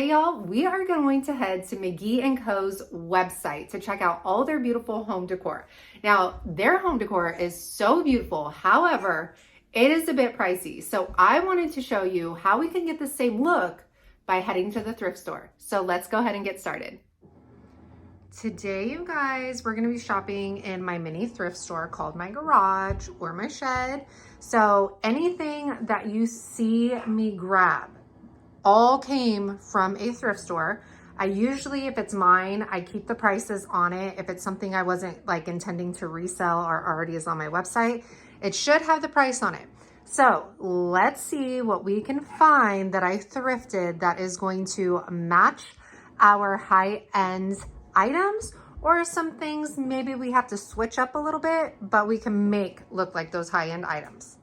Today, y'all, we are going to head to McGee Co's website to check out all their beautiful home decor. Now, their home decor is so beautiful. However, it is a bit pricey. So I wanted to show you how we can get the same look by heading to the thrift store. So let's go ahead and get started. Today, you guys, we're gonna be shopping in my mini thrift store called my garage or my shed. So anything that you see me grab all came from a thrift store. I usually, if it's mine, I keep the prices on it. If it's something I wasn't like intending to resell or already is on my website, it should have the price on it. So let's see what we can find that I thrifted that is going to match our high-end items, or some things maybe we have to switch up a little bit, but we can make look like those high-end items.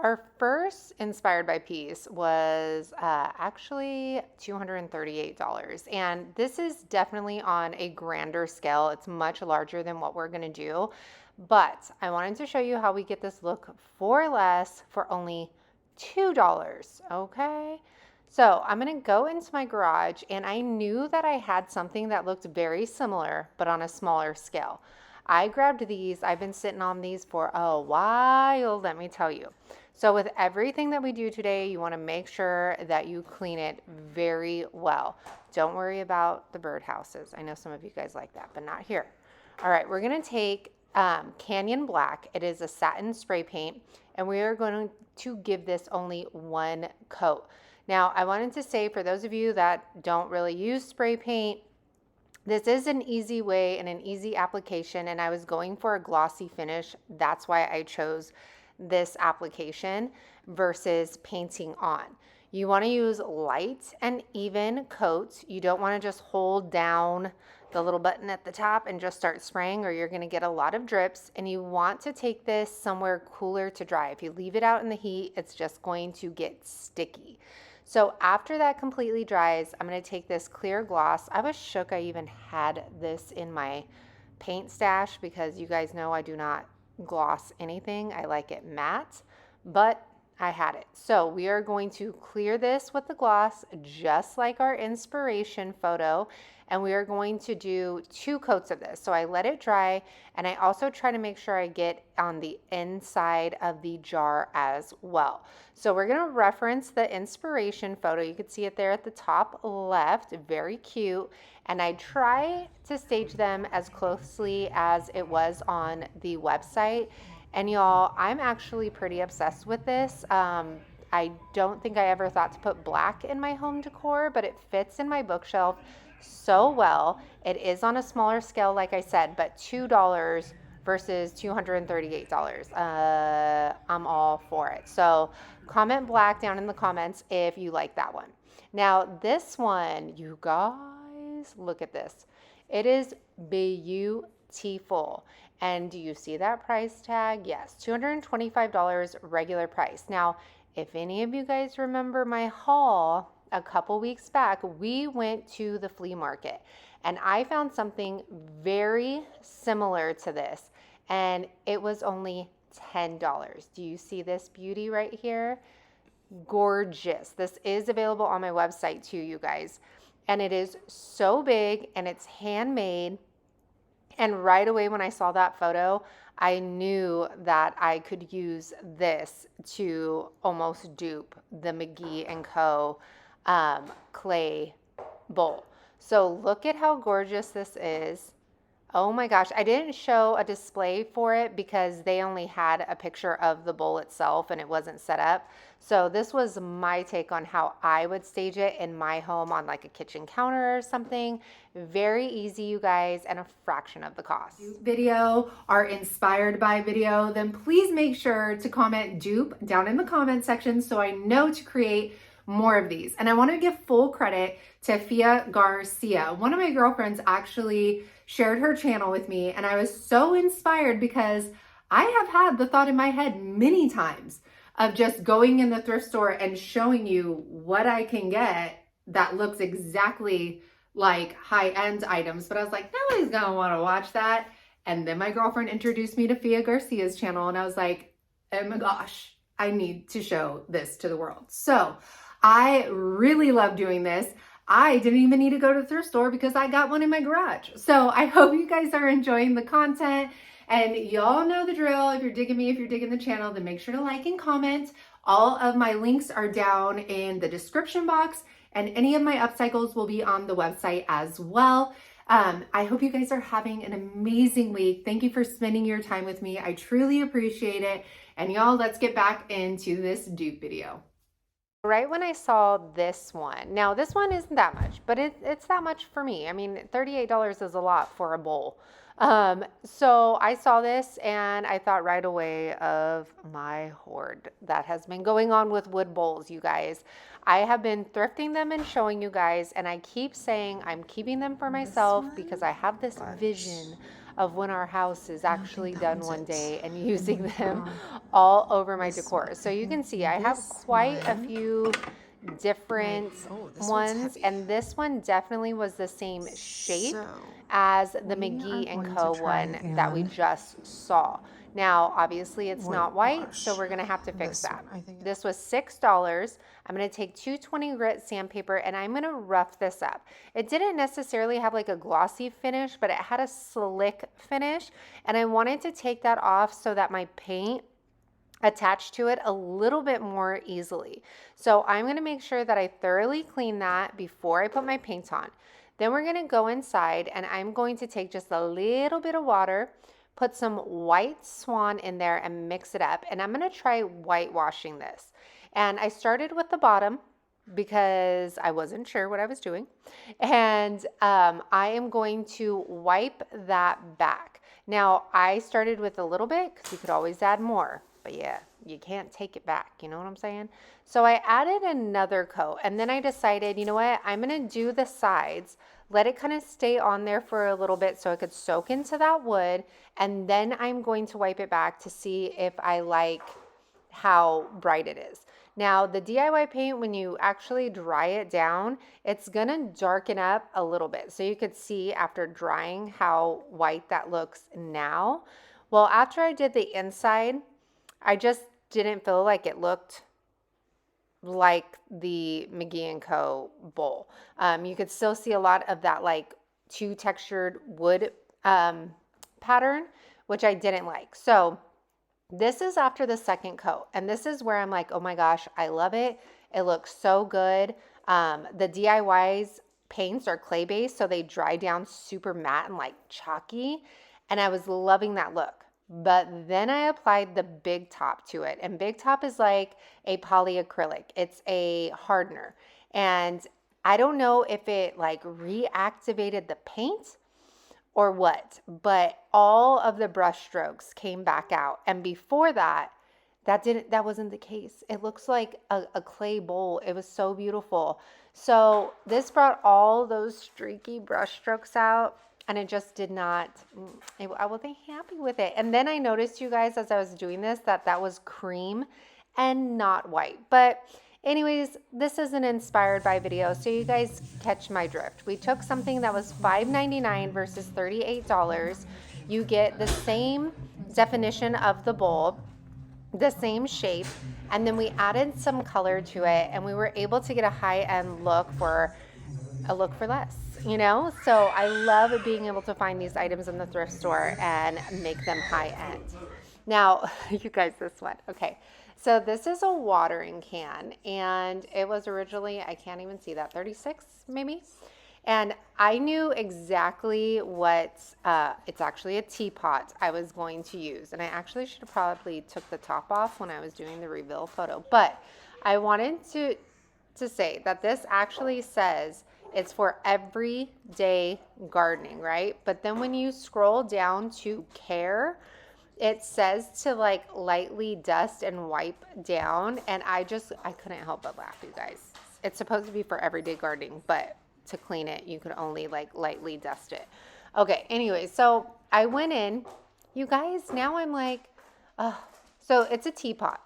Our first inspired by piece was actually $238. And this is definitely on a grander scale. It's much larger than what we're gonna do. But I wanted to show you how we get this look for less for only $2, okay? So I'm gonna go into my garage, and I knew that I had something that looked very similar, but on a smaller scale. I grabbed these. I've been sitting on these for a while, let me tell you. So with everything that we do today, you want to make sure that you clean it very well. Don't worry about the birdhouses. I know some of you guys like that, but not here. All right, we're going to take Canyon Black. It is a satin spray paint, and we are going to give this only one coat. Now, I wanted to say, for those of you that don't really use spray paint, this is an easy way and an easy application, and I was going for a glossy finish. That's why I chose this application versus painting on. You want to use light and even coats. You don't want to just hold down the little button at the top and just start spraying, or you're going to get a lot of drips. And you want to take this somewhere cooler to dry. If you leave it out in the heat, it's just going to get sticky. So after that completely dries, I'm going to take this clear gloss. I was shook I even had this in my paint stash, because you guys know I do not gloss anything. I like it matte, but I had it. So we are going to clear this with the gloss just like our inspiration photo, and we are going to do 2 coats of this. So I let it dry, and I also try to make sure I get on the inside of the jar as well. So we're going to reference the inspiration photo. You can see it there at the top left, very cute. And I try to stage them as closely as it was on the website. And y'all, I'm actually pretty obsessed with this. I don't think I ever thought to put black in my home decor, but it fits in my bookshelf so well. It is on a smaller scale, like I said, but $2 versus $238. I'm all for it. So comment black down in the comments if you like that one. Now this one, you guys, look at this. It is beautiful. And do you see that price tag? Yes, $225 regular price. Now, if any of you guys remember my haul a couple weeks back, we went to the flea market, and I found something very similar to this, and it was only $10. Do you see this beauty right here? Gorgeous. This is available on my website too, you guys. And it is so big, and it's handmade. And right away when I saw that photo, I knew that I could use this to almost dupe the McGee Co clay bowl. So look at how gorgeous this is. Oh my gosh, I didn't show a display for it because they only had a picture of the bowl itself and it wasn't set up. So this was my take on how I would stage it in my home on like a kitchen counter or something. Very easy, you guys, and a fraction of the cost. Video are inspired by video, then please make sure to comment dupe down in the comment section so I know to create more of these. And I want to give full credit to Fia Garcia. One of my girlfriends actually shared her channel with me, and I was so inspired because I have had the thought in my head many times of just going in the thrift store and showing you what I can get that looks exactly like high-end items. But I was like, nobody's gonna want to watch that. And then my girlfriend introduced me to Fia Garcia's channel, and I was like, oh my gosh, I need to show this to the world. So I really love doing this. I didn't even need to go to the thrift store because I got one in my garage. So I hope you guys are enjoying the content. And y'all know the drill. If you're digging me, if you're digging the channel, then make sure to like and comment. All of my links are down in the description box, and any of my upcycles will be on the website as well. I hope you guys are having an amazing week. Thank you for spending your time with me. I truly appreciate it. And y'all, let's get back into this dupe video. Right when I saw this one, now this one isn't that much, but it's that much for me. I mean, $38 is a lot for a bowl. So I saw this and I thought right away of my hoard that has been going on with wood bowls, you guys. I have been thrifting them and showing you guys, and I keep saying I'm keeping them for myself because I have this vision of when our house is actually done one day and using them all over my decor. So you can see I have quite a few different ones, and this one definitely was the same shape as the McGee Co one that we just saw. Now, obviously it's not white, so we're gonna have to fix that. This was $6. I'm gonna take 220 grit sandpaper and I'm gonna rough this up. It didn't necessarily have like a glossy finish, but it had a slick finish, and I wanted to take that off so that my paint attached to it a little bit more easily. So I'm gonna make sure that I thoroughly clean that before I put my paint on. Then we're gonna go inside and I'm going to take just a little bit of water, put some white swan in there and mix it up. And I'm gonna try whitewashing this. And I started with the bottom because I wasn't sure what I was doing. And I am going to wipe that back. Now, I started with a little bit because you could always add more. But yeah, you can't take it back. You know what I'm saying? So I added another coat, and then I decided, you know what? I'm going to do the sides, let it kind of stay on there for a little bit so it could soak into that wood. And then I'm going to wipe it back to see if I like how bright it is. Now, the DIY paint, when you actually dry it down, it's going to darken up a little bit. So you could see after drying how white that looks now. Well, after I did the inside, I just didn't feel like it looked like the McGee Co bowl. You could still see a lot of that like two textured wood pattern, which I didn't like. So this is after the second coat, and this is where I'm like, oh my gosh, I love it. It looks so good. The DIY's paints are clay based, so they dry down super matte and like chalky, and I was loving that look. But then I applied the Big Top to it. And Big Top is like a polyacrylic. It's a hardener. And I don't know if it like reactivated the paint or what, but all of the brush strokes came back out. And before that, that wasn't the case. It looks like a clay bowl. It was so beautiful. So this brought all those streaky brush strokes out. And it just did not, I wasn't happy with it. And then I noticed, you guys, as I was doing this, that was cream and not white. But anyways, this is an inspired by video, so you guys catch my drift. We took something that was $5.99 versus $38. You get the same definition of the bowl, the same shape, and then we added some color to it, and we were able to get a high-end look for less, you know? So I love being able to find these items in the thrift store and make them high-end. Now, you guys, this one. Okay, so this is a watering can, and it was originally, I can't even see that, 36 maybe? And I knew exactly what, it's actually a teapot I was going to use. And I actually should have probably took the top off when I was doing the reveal photo. But I wanted to say that this actually says it's for everyday gardening, right? But then when you scroll down to care, it says to like lightly dust and wipe down. And I couldn't help but laugh, you guys. It's supposed to be for everyday gardening, but to clean it, you could only like lightly dust it. Okay, anyway, so I went in, you guys, now I'm like, oh, so it's a teapot.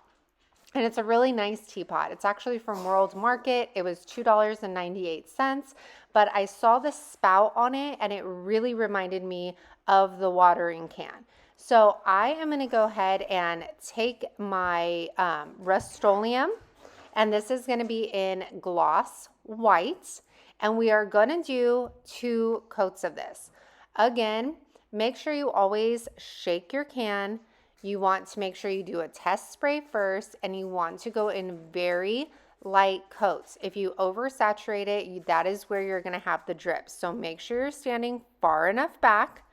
And it's a really nice teapot. It's actually from World Market. It was $2.98, but I saw the spout on it and it really reminded me of the watering can. So I am gonna go ahead and take my Rust-Oleum, and this is gonna be in gloss white. And we are going to do 2 coats of this. Again, make sure you always shake your can. You want to make sure you do a test spray first, and you want to go in very light coats. If you oversaturate it, that is where you're going to have the drips. So make sure you're standing far enough back,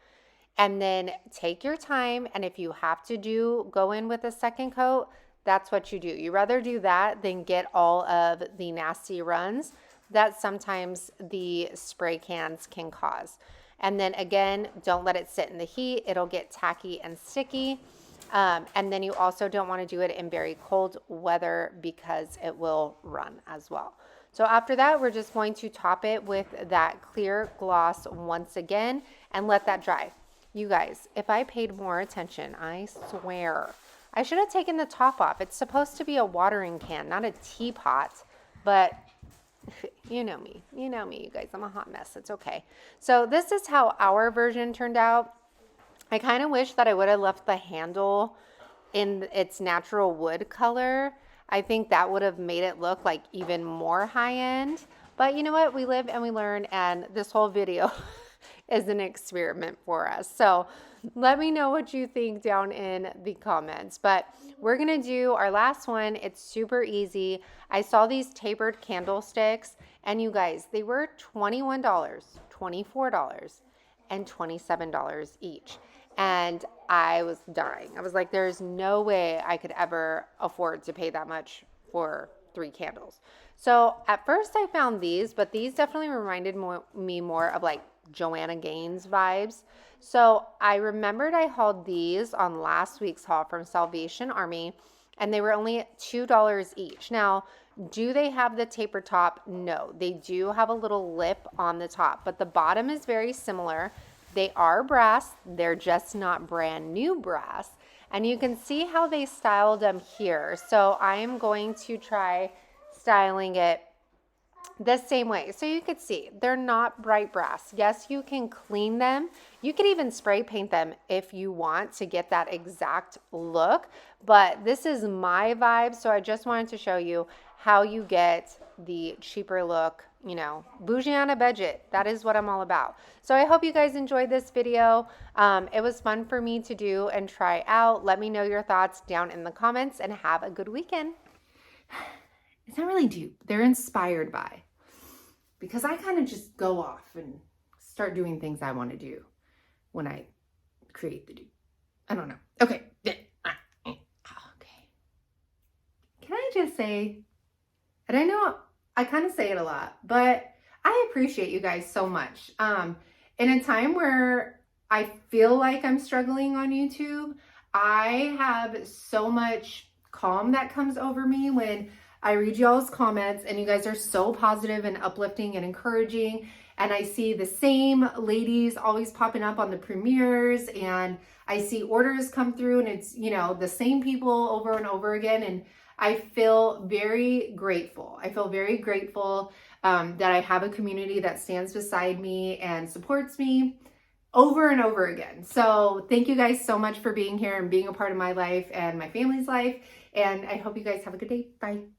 and then take your time. And if you have to go in with a second coat, that's what you do. You rather do that than get all of the nasty runs that sometimes the spray cans can cause. And then again, don't let it sit in the heat. It'll get tacky and sticky. And then you also don't want to do it in very cold weather because it will run as well. So after that, we're just going to top it with that clear gloss once again and let that dry. You guys, if I paid more attention, I swear, I should have taken the top off. It's supposed to be a watering can, not a teapot, but you know me, you guys, I'm a hot mess. It's okay. So this is how our version turned out. I kind of wish that I would have left the handle in its natural wood color. I think that would have made it look like even more high end. But you know what? We live and we learn, and this whole video is an experiment for us. So let me know what you think down in the comments. But we're going to do our last one. It's super easy. I saw these tapered candlesticks, and you guys, they were $21, $24, and $27 each. And I was dying. I was like, there's no way I could ever afford to pay that much for 3 candles. So at first I found these, but these definitely reminded me more of like Joanna Gaines vibes. So I remembered I hauled these on last week's haul from Salvation Army, and they were only $2 each. Now, do they have the taper top? No, they do have a little lip on the top, but the bottom is very similar. They are brass. They're just not brand new brass. And you can see how they styled them here. So I am going to try styling it the same way. So you could see they're not bright brass. Yes, you can clean them. You could even spray paint them if you want to get that exact look. But this is my vibe. So I just wanted to show you how you get the cheaper look, you know, bougie on a budget. That is what I'm all about. So I hope you guys enjoyed this video. It was fun for me to do and try out. Let me know your thoughts down in the comments, and have a good weekend. It's not really dupe. They're inspired by, because I kind of just go off and start doing things I want to do when I create the dupe. I don't know. Okay. Okay. Can I just say, and I know I kind of say it a lot, but I appreciate you guys so much. In a time where I feel like I'm struggling on YouTube, I have so much calm that comes over me when I read y'all's comments, and you guys are so positive and uplifting and encouraging. And I see the same ladies always popping up on the premieres, and I see orders come through, and it's, you know, the same people over and over again. And I feel very grateful. I feel very grateful that I have a community that stands beside me and supports me over and over again. So thank you guys so much for being here and being a part of my life and my family's life. And I hope you guys have a good day. Bye.